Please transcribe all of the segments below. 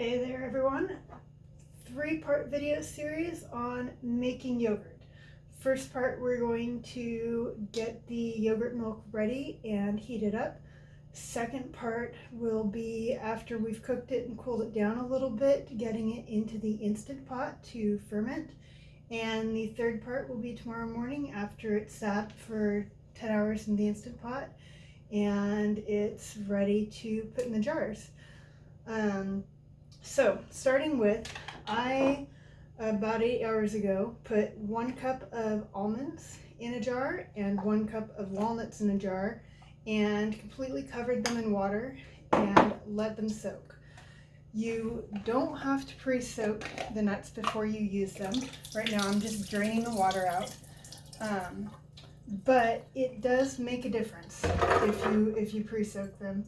Hey there everyone, 3-part video series on making yogurt. First part, we're going to get the yogurt milk ready and heat it up. Second part will be after we've cooked it and cooled it down a little bit, getting it into the Instant Pot to ferment. And the third part will be tomorrow morning after it's sat for 10 hours in the Instant Pot and it's ready to put in the jars. So starting with, I about 8 hours ago put 1 cup of almonds in a jar and 1 cup of walnuts in a jar and completely covered them in water and let them soak. You don't have to pre-soak the nuts before you use them. Right now I'm just draining the water out, but it does make a difference if you pre-soak them.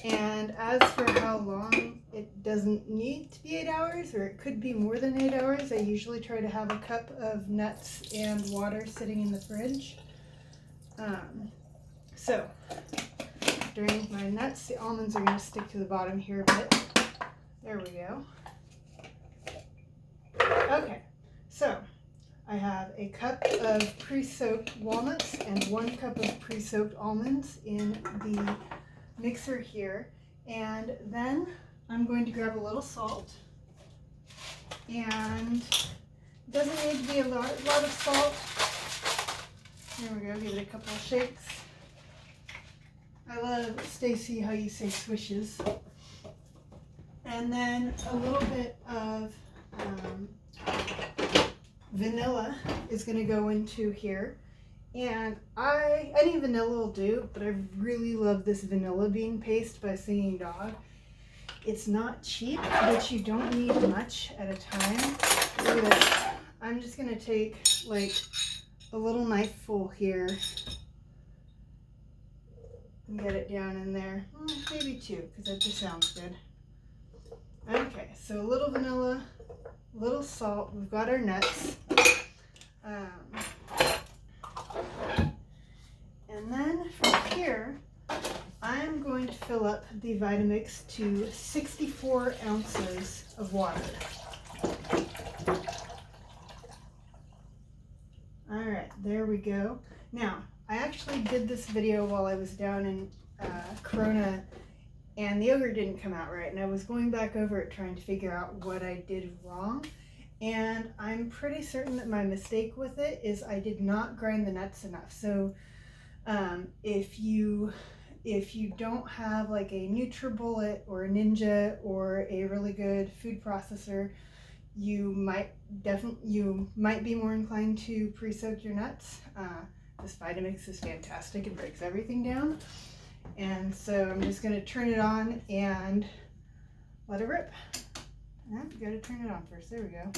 And as for how long, it doesn't need to be 8 hours, or it could be more than 8 hours. I usually try to have a cup of nuts and water sitting in the fridge. So, drained my nuts. The almonds are going to stick to the bottom here a bit. There we go. Okay, so I have a cup of pre-soaked walnuts and 1 cup of pre-soaked almonds in the mixer here, and then I'm going to grab a little salt, and it doesn't need to be a lot of salt. There we go, give it a couple of shakes. I love, Stacy, how you say swishes. And then a little bit of vanilla is going to go into here. And any vanilla will do, but I really love this vanilla bean paste by Singing Dog. It's not cheap, but you don't need much at a time. Look at this. I'm just going to take like a little knifeful here and get it down in there. Maybe 2, because that just sounds good. Okay, so a little vanilla, a little salt. We've got our nuts. And then from here, I'm going to fill up the Vitamix to 64 ounces of water. All right, there we go. Now, I actually did this video while I was down in Corona, and the yogurt didn't come out right, and I was going back over it trying to figure out what I did wrong. And I'm pretty certain that my mistake with it is I did not grind the nuts enough. So if you don't have like a NutriBullet or a Ninja or a really good food processor, you might be more inclined to pre-soak your nuts. This Vitamix is fantastic. It breaks everything down. And so I'm just going to turn it on and let it rip. You got to turn it on first. There we go.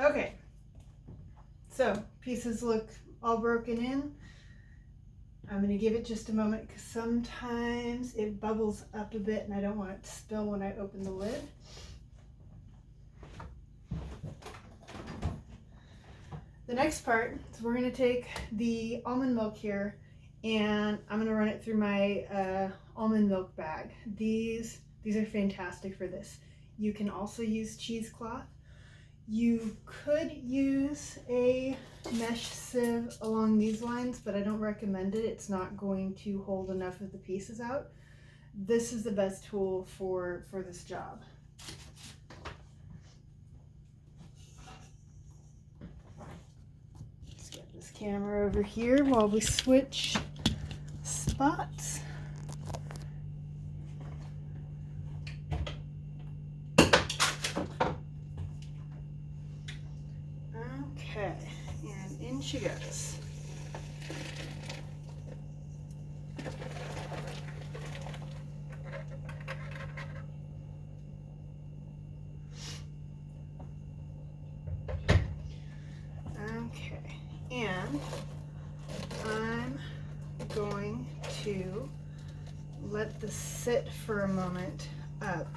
Okay, so pieces look all broken in. I'm going to give it just a moment because sometimes it bubbles up a bit and I don't want it to spill when I open the lid. The next part is we're going to take the almond milk here and I'm going to run it through my almond milk bag. These are fantastic for this. You can also use cheesecloth. You could use a mesh sieve along these lines, but I don't recommend it. It's not going to hold enough of the pieces out. This is the best tool for this job. Let's get this camera over here while we switch spots. Okay, and in she goes. Okay, and I'm going to let this sit for a moment up.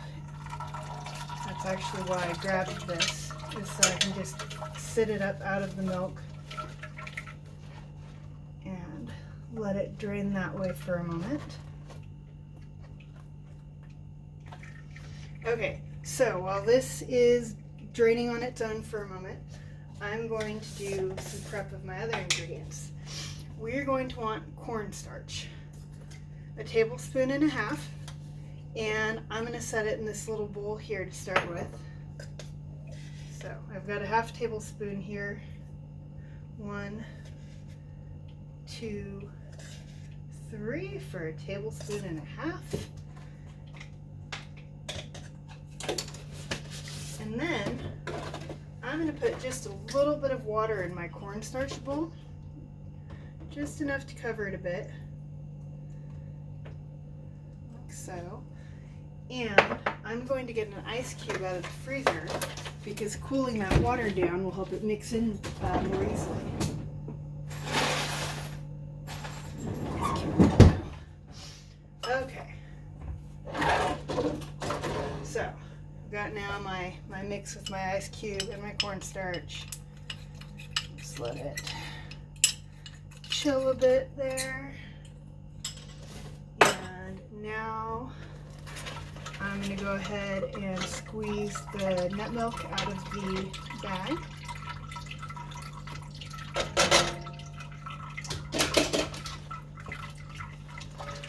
That's actually why I grabbed this, is so I can just sit it up out of the milk and let it drain that way for a moment. Okay, so while this is draining on its own for a moment, I'm going to do some prep of my other ingredients. We're going to want cornstarch, 1.5 tablespoons, and I'm going to set it in this little bowl here to start with. So I've got 1/2 tablespoon here. 1, 2, 3 for 1.5 tablespoons. And then I'm going to put just a little bit of water in my cornstarch bowl, just enough to cover it a bit, like so. And I'm going to get an ice cube out of the freezer because cooling that water down will help it mix in more easily. Okay. So I've got now my mix with my ice cube and my cornstarch. Just let it chill a bit there. And now I'm going to go ahead and squeeze the nut milk out of the bag.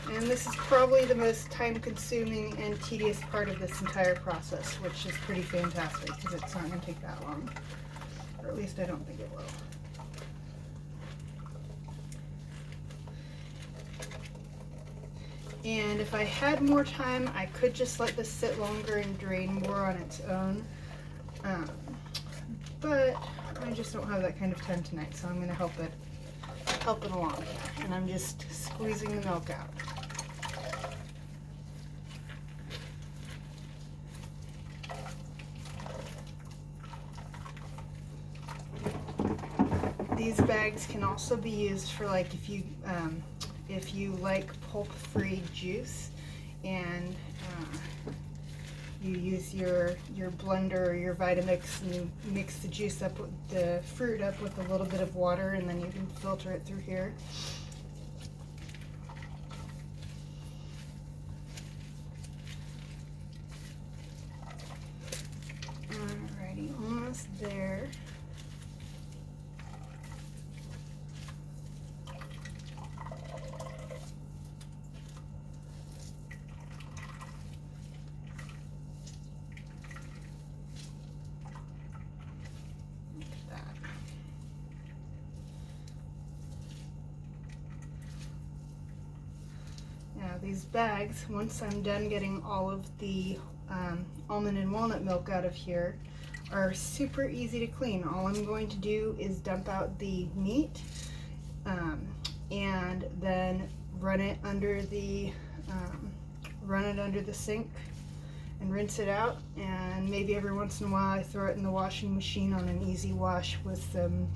And this is probably the most time-consuming and tedious part of this entire process, which is pretty fantastic because it's not going to take that long. Or at least I don't think it will. And if I had more time, I could just let this sit longer and drain more on its own. But I just don't have that kind of time tonight, so I'm going to help it along. And I'm just squeezing the milk out. These bags can also be used for, like, if you like pulp-free juice and you use your blender or your Vitamix and you mix the juice up with the fruit up with a little bit of water, and then you can filter it through here. Alrighty, almost there. These bags, once I'm done getting all of the almond and walnut milk out of here, are super easy to clean. All I'm going to do is dump out the meat and then run it under the sink and rinse it out, and maybe every once in a while I throw it in the washing machine on an easy wash with some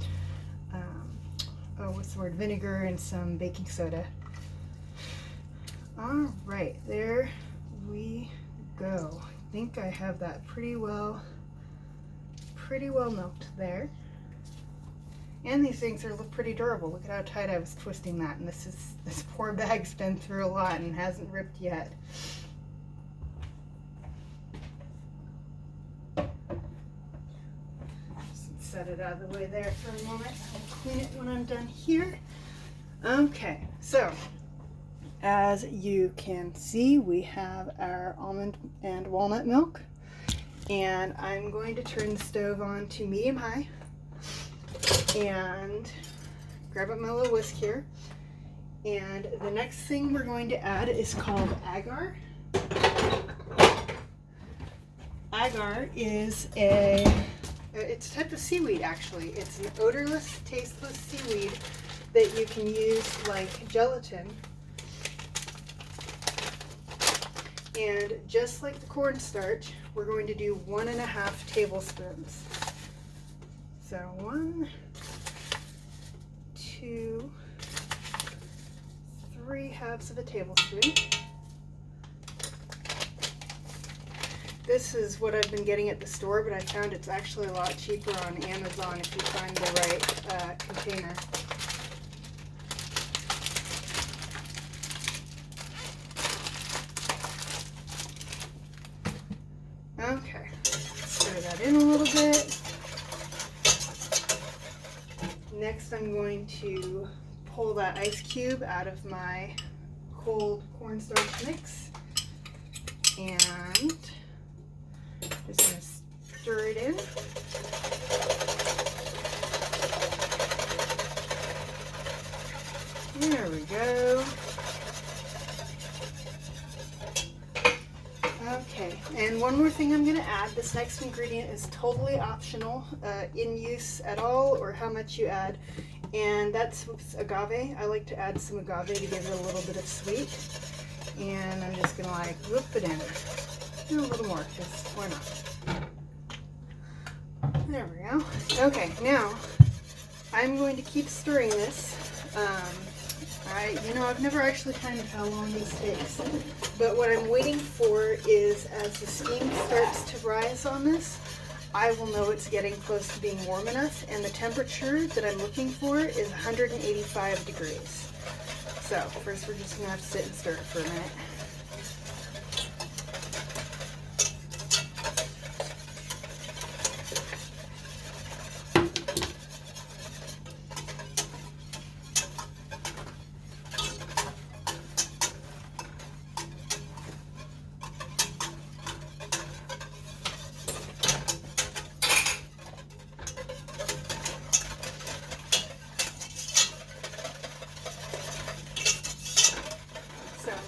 vinegar and some baking soda. All right, there we go. I think I have that pretty well milked there. And these things are pretty durable. Look at how tight I was twisting that, and this poor bag's been through a lot and hasn't ripped yet. Just set it out of the way there for a moment. I'll clean it when I'm done here. Okay, so as you can see, we have our almond and walnut milk, and I'm going to turn the stove on to medium-high and grab up my little whisk here. And the next thing we're going to add is called agar. Agar is it's a type of seaweed, actually. It's an odorless, tasteless seaweed that you can use like gelatin. And just like the cornstarch, we're going to do 1.5 tablespoons. So 1, 2, 3 halves of a tablespoon. This is what I've been getting at the store, but I found it's actually a lot cheaper on Amazon if you find the right container. Okay, stir that in a little bit. Next, I'm going to pull that ice cube out of my cold cornstarch mix, and just going to stir it in. There we go. Okay, and one more thing I'm going to add. This next ingredient is totally optional, in use at all, or how much you add, and that's agave. I like to add some agave to give it a little bit of sweet, and I'm just going to like whoop it in. Do a little more, because why not? There we go. Okay, now I'm going to keep stirring this. I've never actually timed how long this takes, but what I'm waiting for is as the steam starts to rise on this, I will know it's getting close to being warm enough, and the temperature that I'm looking for is 185 degrees. So first we're just going to have to sit and stir it for a minute.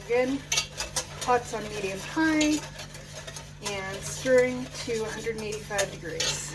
Again, pots on medium high and stirring to 185 degrees.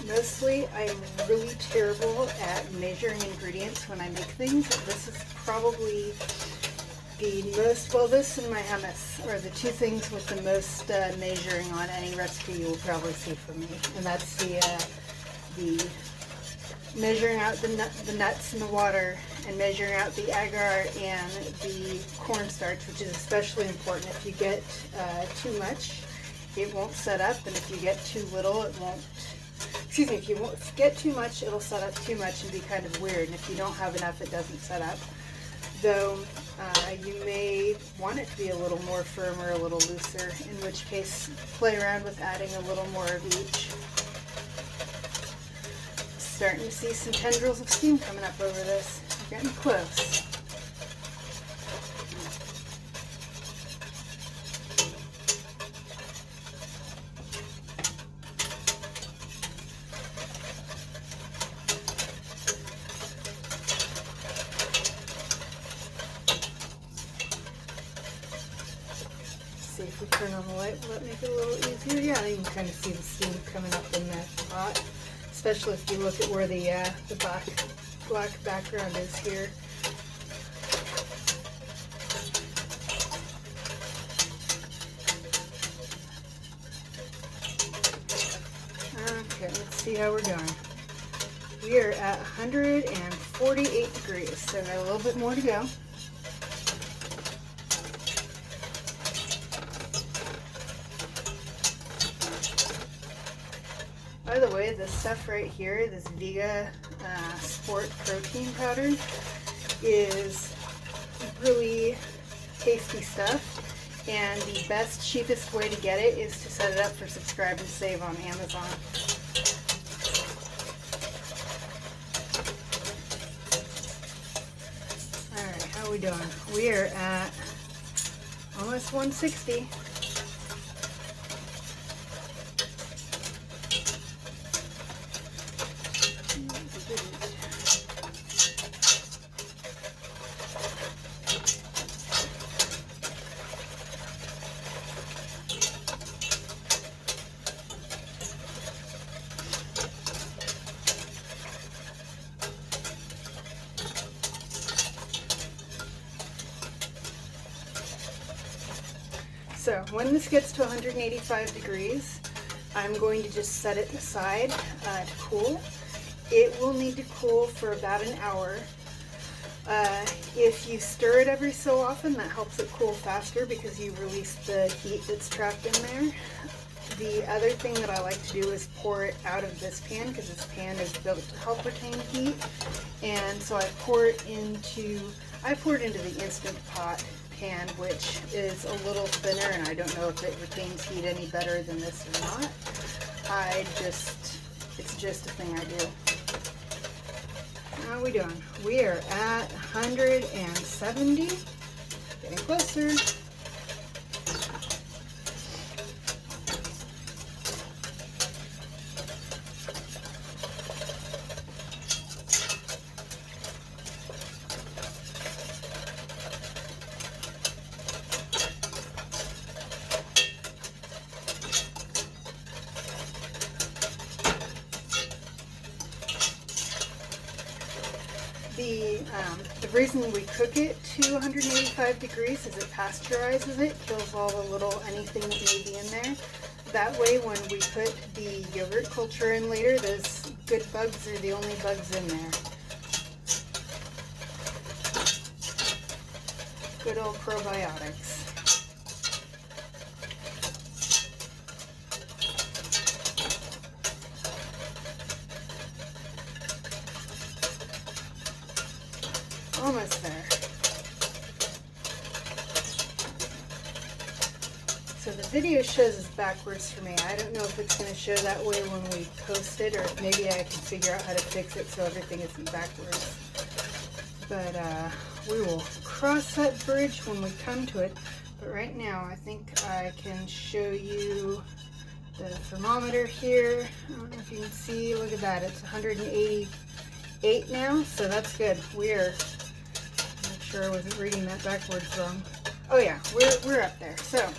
Mostly, I'm really terrible at measuring ingredients when I make things. This is probably the most, well, this and my hummus are the two things with the most measuring on any recipe you will probably see from me. And that's the measuring out the nuts in the water, and measuring out the agar and the cornstarch, which is especially important. If you get too much, it won't set up, and if you get too little, it won't. Excuse me, if you get too much, it'll set up too much and be kind of weird, and if you don't have enough, it doesn't set up. Though you may want it to be a little more firm or a little looser, in which case play around with adding a little more of each. Starting to see some tendrils of steam coming up over this. We're getting close. See if we turn on the light, will that make it a little easier? Yeah, you can kind of see the steam coming up in that pot, especially if you look at where the black background is here. Okay, let's see how we're doing. We are at 148 degrees, so we've got a little bit more to go. By the way, this stuff right here, this Vega Sport protein powder, is really tasty stuff. And the best, cheapest way to get it is to set it up for subscribe and save on Amazon. Alright, how are we doing? We are at almost 160. So when this gets to 185 degrees, I'm going to just set it aside to cool. It will need to cool for about an hour. If you stir it every so often, that helps it cool faster because you release the heat that's trapped in there. The other thing that I like to do is pour it out of this pan because this pan is built to help retain heat. And so I pour it into the Instant Pot pan, which is a little thinner, and I don't know if it retains heat any better than this or not. It's just a thing I do. How are we doing? We are at 170, getting closer. The reason we cook it to 185 degrees is it pasteurizes it, kills all the little anything that may be in there. That way when we put the yogurt culture in later, those good bugs are the only bugs in there. Good old probiotics. Almost there. So the video shows us backwards for me. I don't know if it's going to show that way when we post it, or maybe I can figure out how to fix it so everything isn't backwards. But we will cross that bridge when we come to it. But right now I think I can show you the thermometer here. I don't know if you can see, look at that, it's 188 now, so that's good. We're I wasn't reading that backwards wrong. Oh yeah, we're up there. So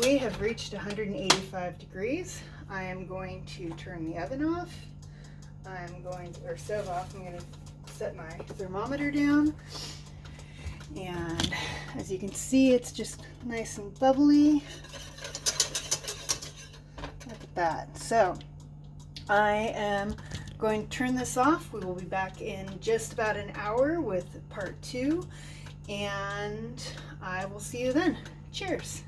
we have reached 185 degrees. I am going to turn the oven off. Or stove off. I'm going to set my thermometer down. And as you can see, it's just nice and bubbly. Look at that. So I am going to turn this off. We will be back in just about an hour with part 2, and I will see you then. Cheers.